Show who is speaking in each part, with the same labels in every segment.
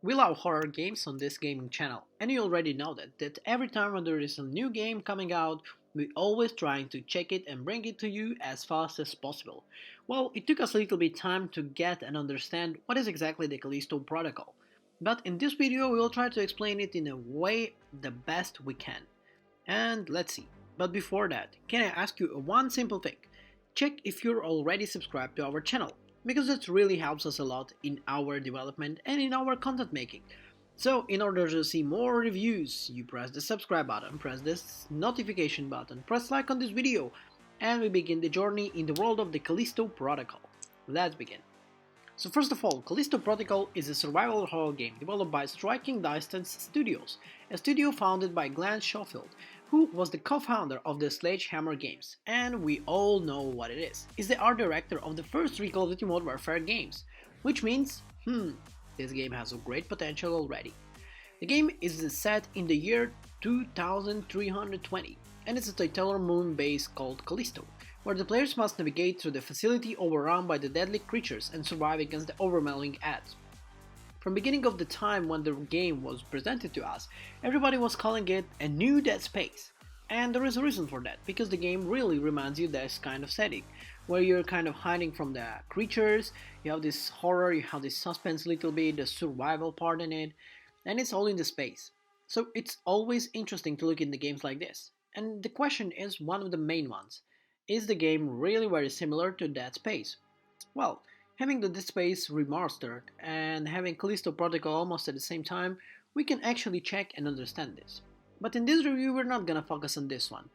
Speaker 1: We love horror games on this gaming channel, and you already know that every time when there is a new game coming out, we always trying to check it and bring it to you as fast as possible. Well, it took us a little bit time to get and understand what is exactly the Callisto protocol, but in this video we will try to explain it in a way the best we can. And let's see. But before that, can I ask you one simple thing? Check if you're already subscribed to our channel, because it really helps us a lot in our development and in our content making. So in order to see more reviews, you press the subscribe button, press this notification button, press like on this video, and we begin the journey in the world of the Callisto protocol. Let's begin. So first of all, Callisto Protocol is a survival horror game developed by Striking Distance Studios, a studio founded by Glenn Schofield, who was the co-founder of the Sledgehammer games, and we all know what it is. He's the art director of the first three Call of Duty Modern Warfare games, which means, this game has a great potential already. The game is set in the year 2320, and it's a titular moon base called Callisto, where the players must navigate through the facility overrun by the deadly creatures and survive against the overwhelming odds. From the beginning of the time when the game was presented to us, everybody was calling it a new Dead Space. And there is a reason for that, because the game really reminds you this kind of setting, where you're kind of hiding from the creatures, you have this horror, you have this suspense a little bit, the survival part in it, and it's all in the space. So it's always interesting to look into games like this. And the question is one of the main ones. Is the game really very similar to Dead Space? Well, having the Dead Space remastered and having Callisto Protocol almost at the same time, we can actually check and understand this. But in this review we're not gonna focus on this one.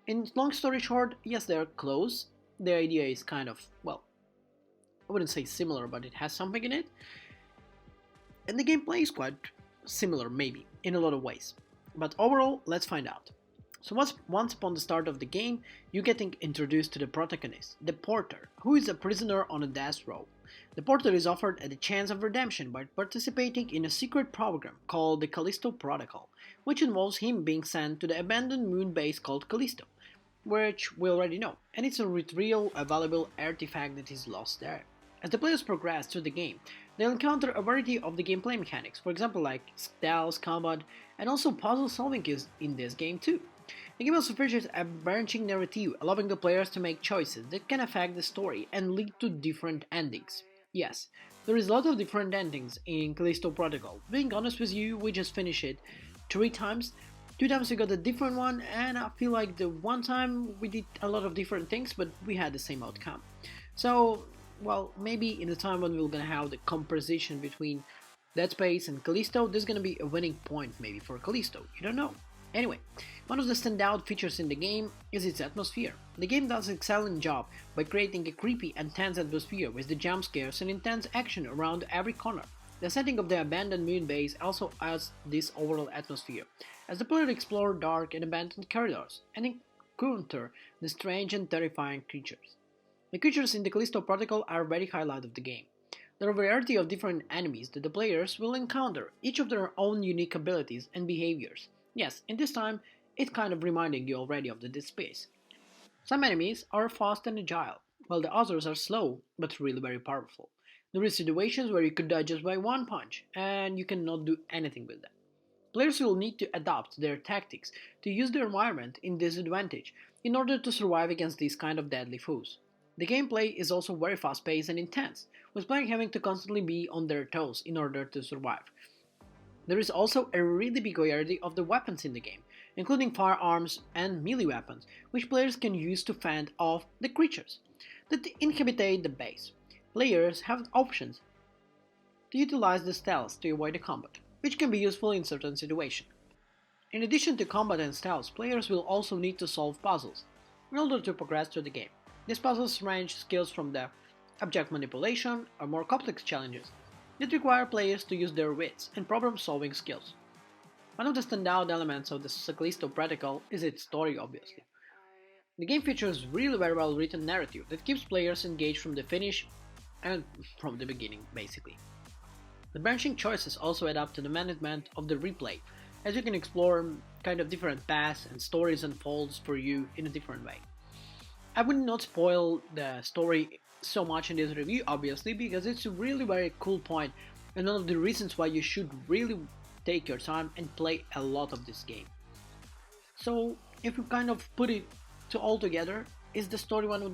Speaker 1: In long story short, yes, they're close. The idea is kind of, well, I wouldn't say similar, but it has something in it. And the gameplay is quite similar, maybe, in a lot of ways. But overall, let's find out. So once upon the start of the game, you get introduced to the protagonist, the Porter, who is a prisoner on a death row. The Porter is offered a chance of redemption by participating in a secret program called the Callisto Protocol, which involves him being sent to the abandoned moon base called Callisto, which we already know, and it's a real valuable artifact that is lost there. As the players progress through the game, they'll encounter a variety of the gameplay mechanics, for example like stealth, combat, and also puzzle solving is in this game too. The game also features a branching narrative, allowing the players to make choices that can affect the story and lead to different endings. Yes, there is a lot of different endings in Callisto Protocol. Being honest with you, we just finished it 3 times. 2 times we got a different one, and I feel like the one time we did a lot of different things, but we had the same outcome. So, well, maybe in the time when we're gonna have the composition between Dead Space and Callisto, there's gonna be a winning point maybe for Callisto, you don't know. Anyway, one of the standout features in the game is its atmosphere. The game does an excellent job by creating a creepy and tense atmosphere with the jump scares and intense action around every corner. The setting of the abandoned moon base also adds this overall atmosphere, as the player explores dark and abandoned corridors and encounter the strange and terrifying creatures. The creatures in the Callisto Protocol are a very highlight of the game. There are a variety of different enemies that the players will encounter, each of their own unique abilities and behaviors. Yes, in this time, it's kind of reminding you already of the Dead Space. Some enemies are fast and agile, while the others are slow, but really very powerful. There are situations where you could die just by one punch, and you cannot do anything with them. Players will need to adapt their tactics to use their environment in disadvantage in order to survive against these kind of deadly foes. The gameplay is also very fast-paced and intense, with players having to constantly be on their toes in order to survive. There is also a really big variety of the weapons in the game, including firearms and melee weapons, which players can use to fend off the creatures that inhabit the base. Players have options to utilize the stealth to avoid the combat, which can be useful in certain situations. In addition to combat and stealth, players will also need to solve puzzles in order to progress through the game. These puzzles range skills from the object manipulation or more complex challenges that require players to use their wits and problem-solving skills. One of the standout elements of the Callisto Protocol is its story, obviously. The game features really very well written narrative that keeps players engaged from the finish and from the beginning, basically. The branching choices also add up to the management of the replay, as you can explore kind of different paths and stories unfolds for you in a different way. I would not spoil the story so much in this review, obviously, because it's a really very cool point and one of the reasons why you should really take your time and play a lot of this game. So, if we kind of put it to all together, is the story one of the